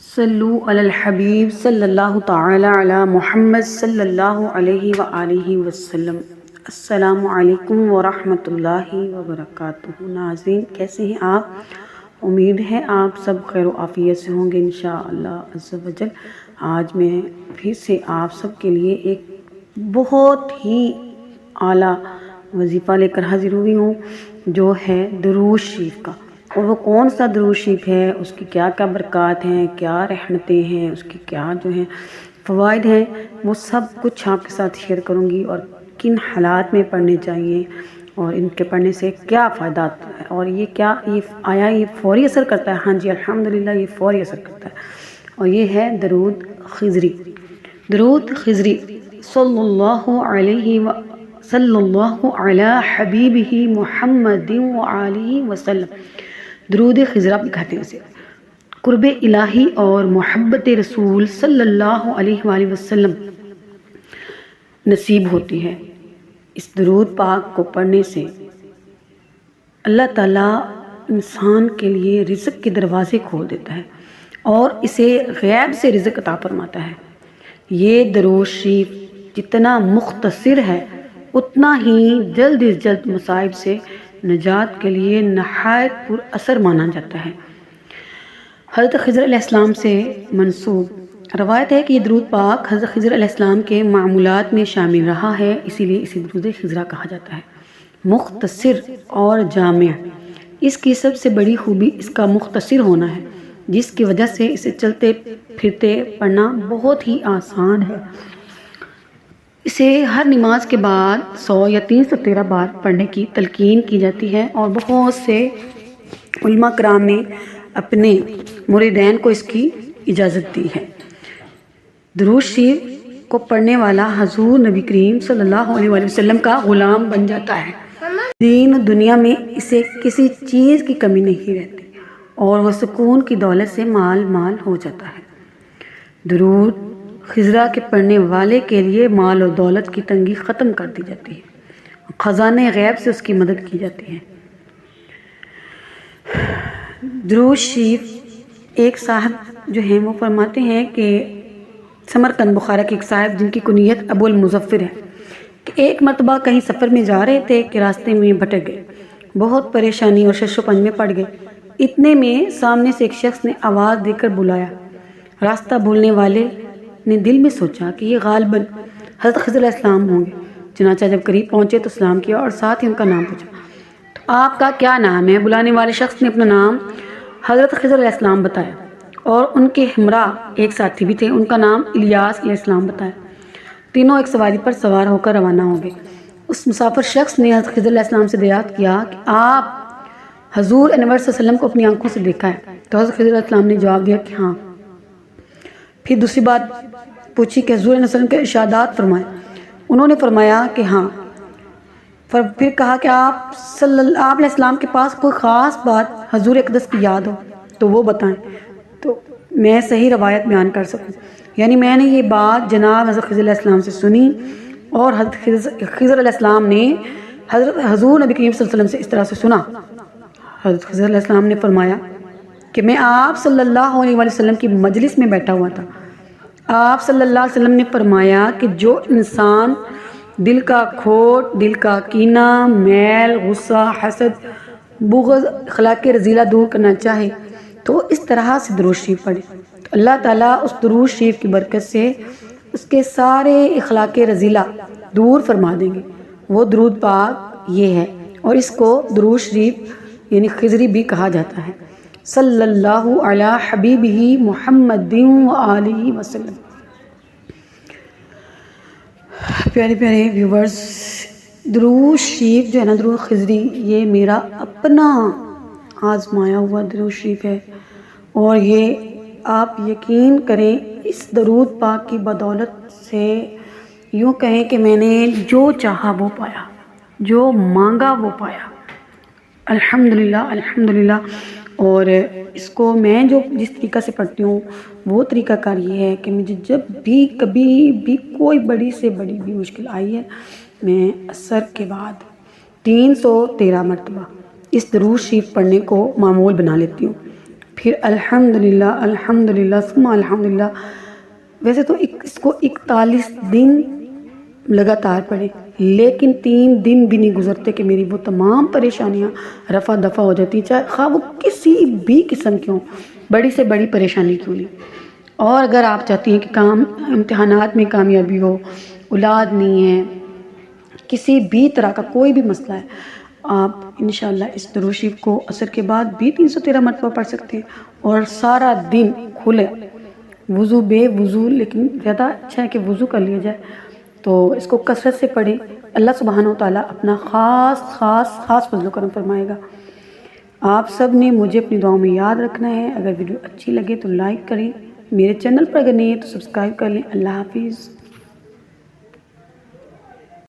صلو علی الحبیب صلی اللہ تعالی علی محمد صلی اللہ علیہ وآلہ وسلم۔ السلام علیکم ورحمۃ اللہ وبرکاتہ۔ ناظرین، کیسے ہیں آپ؟ امید ہے آپ سب خیر و عافیت سے ہوں گے انشاءاللہ عز و جل۔ آج میں پھر سے آپ سب کے لیے ایک بہت ہی اعلیٰ وظیفہ لے کر حاضر ہوئی ہوں، جو ہے درود شریف کا۔ اور وہ کون سا درود شریف ہے، اس کی کیا کیا برکات ہیں، کیا رحمتیں ہیں، اس کی کیا جو ہیں فوائد ہیں، وہ سب کچھ آپ کے ساتھ شیئر کروں گی، اور کن حالات میں پڑھنے چاہیے اور ان کے پڑھنے سے کیا فائدات ہیں، اور یہ فوری اثر کرتا ہے۔ ہاں جی، الحمدللہ یہ فوری اثر کرتا ہے، اور یہ ہے درود خضری۔ درود خضری صلی اللہ علی حبیبہ محمد وآلہ وسلم۔ درود خضر آپ کہتے ہیں اسے، قرب الہی اور محبت رسول صلی اللہ علیہ وآلہ وسلم نصیب ہوتی ہے۔ اس درود پاک کو پڑھنے سے اللہ تعالیٰ انسان کے لیے رزق کے دروازے کھول دیتا ہے اور اسے غیب سے رزق عطا فرماتا ہے۔ یہ درود شریف جتنا مختصر ہے اتنا ہی جلد از جلد مصائب سے نجات کے لیے نہایت پر اثر مانا جاتا ہے۔ حضرت خضر علیہ السلام سے منسوب روایت ہے کہ یہ درود پاک حضرت خضر علیہ السلام کے معمولات میں شامل رہا ہے، اسی لیے اسے درود خضرا کہا جاتا ہے۔ مختصر اور جامع، اس کی سب سے بڑی خوبی اس کا مختصر ہونا ہے، جس کی وجہ سے اسے چلتے پھرتے پڑھنا بہت ہی آسان ہے۔ اسے ہر نماز کے بعد 100 یا 313 بار پڑھنے کی تلقین کی جاتی ہے، اور بہت سے علماء کرام نے اپنے مریدین کو اس کی اجازت دی ہے۔ درود شریف کو پڑھنے والا حضور نبی کریم صلی اللہ علیہ وآلہ وسلم کا غلام بن جاتا ہے۔ دین و دنیا میں اسے کسی چیز کی کمی نہیں رہتی، اور وہ سکون کی دولت سے مال مال ہو جاتا ہے۔ درود خضرا کے پڑھنے والے کے لیے مال و دولت کی تنگی ختم کر دی جاتی ہے، خزانے غیب سے اس کی مدد کی جاتی ہے۔ درود شریف ایک صاحب جو ہیں وہ فرماتے ہیں کہ سمرقند بخارا کے ایک صاحب جن کی کنیت ابو المظفر ہے، کہ ایک مرتبہ کہیں سفر میں جا رہے تھے کہ راستے میں بھٹک گئے، بہت پریشانی اور شش و پنج میں پڑ گئے۔ اتنے میں سامنے سے ایک شخص نے آواز دے کر بلایا۔ راستہ بھولنے والے نے دل میں سوچا کہ یہ غالباً حضرت خضر علیہ السلام ہوں گے، چنانچہ جب قریب پہنچے تو سلام کیا اور ساتھ ہی ان کا نام پوچھا۔ تو آپ کا کیا نام ہے؟ بلانے والے شخص نے اپنا نام حضرت خضر علیہ السلام بتایا، اور ان کے ہمراہ ایک ساتھی بھی تھے، ان کا نام الیاس علیہ السلام بتایا۔ تینوں ایک سواری پر سوار ہو کر روانہ ہو گئے۔ اس مسافر شخص نے حضرت خضر علیہ السلام سے دریافت کیا کہ آپ حضور انور صلی اللہ علیہ وسلم کو اپنی آنکھوں سے دیکھا ہے؟ تو حضرت خضر علیہ السلام نے جواب دیا کہ ہاں۔ پھر دوسری بات پوچھی کہ حضور صلی اللہ علیہ وسلم کے ارشادات فرمائے؟ انہوں نے فرمایا کہ ہاں۔ پھر کہا کہ آپ علیہ السلام کے پاس کوئی خاص بات حضور اقدس کی یاد ہو تو وہ بتائیں، تو میں صحیح روایت بیان کر سکوں۔ یعنی میں نے یہ بات جناب حضرت خضر علیہ السلام سے سنی، اور حضرت خضر علیہ السلام نے حضور نبی کریم صلی اللہ علیہ وسلم سے اس طرح سے سنا۔ حضرت خضر علیہ السلام نے فرمایا کہ میں آپ صلی اللہ علیہ وآلہ وسلم کی مجلس میں بیٹھا ہوا تھا۔ آپ صلی اللہ علیہ وسلم نے فرمایا کہ جو انسان دل کا کھوٹ، دل کا کینہ، میل، غصہ، حسد، بغض، اخلاق رذیلہ دور کرنا چاہے تو اس طرح سے درود شریف پڑھے، تو اللہ تعالیٰ اس درود شریف کی برکت سے اس کے سارے اخلاق رذیلہ دور فرما دیں گے۔ وہ درود پاک یہ ہے، اور اس کو درود شریف یعنی خضری بھی کہا جاتا ہے۔ صلی اللہ علی حبیبہ محمد وآلہ وسلم۔ پیارے پیارے ویورز، درود شریف جو ہے نا، درود خضری، یہ میرا اپنا آزمایا ہوا درود شریف ہے، اور یہ آپ یقین کریں اس درود پاک کی بدولت سے یوں کہیں کہ میں نے جو چاہا وہ پایا، جو مانگا وہ پایا، الحمدللہ الحمدللہ۔ اور اس کو میں جس طریقہ سے پڑھتی ہوں وہ طریقہ کار یہ ہے کہ مجھے جب بھی کبھی بھی کوئی بڑی سے بڑی بھی مشکل آئی ہے، میں عصر کے بعد 313 مرتبہ اس درود شریف پڑھنے کو معمول بنا لیتی ہوں۔ پھر الحمدللہ ثم الحمدللہ. ویسے تو اس کو 41 دن لگاتار پڑھیں، لیکن 3 دن بھی نہیں گزرتے کہ میری وہ تمام پریشانیاں رفع دفع ہو جاتی، چاہے خواہ وہ کسی بھی قسم کی ہوں، بڑی سے بڑی پریشانی کیوں نہیں. اور اگر آپ چاہتی ہیں کہ امتحانات میں کامیابی ہو، اولاد نہیں ہے، کسی بھی طرح کا کوئی بھی مسئلہ ہے، آپ انشاءاللہ اس درود شریف کو عصر کے بعد بھی 313 مرتبہ پڑھ سکتے ہیں اور سارا دن کھلے وضو بے وضو، لیکن زیادہ اچھا ہے کہ وضو کر لیا جائے. تو اس کو کثرت سے پڑھیں، اللہ سبحانہ و تعالیٰ اپنا خاص فضل و کرم فرمائے گا. آپ سب نے مجھے اپنی دعاؤں میں یاد رکھنا ہے. اگر ویڈیو اچھی لگے تو لائک کریں، میرے چینل پر اگر نہیں ہے تو سبسکرائب کر لیں. اللہ حافظ.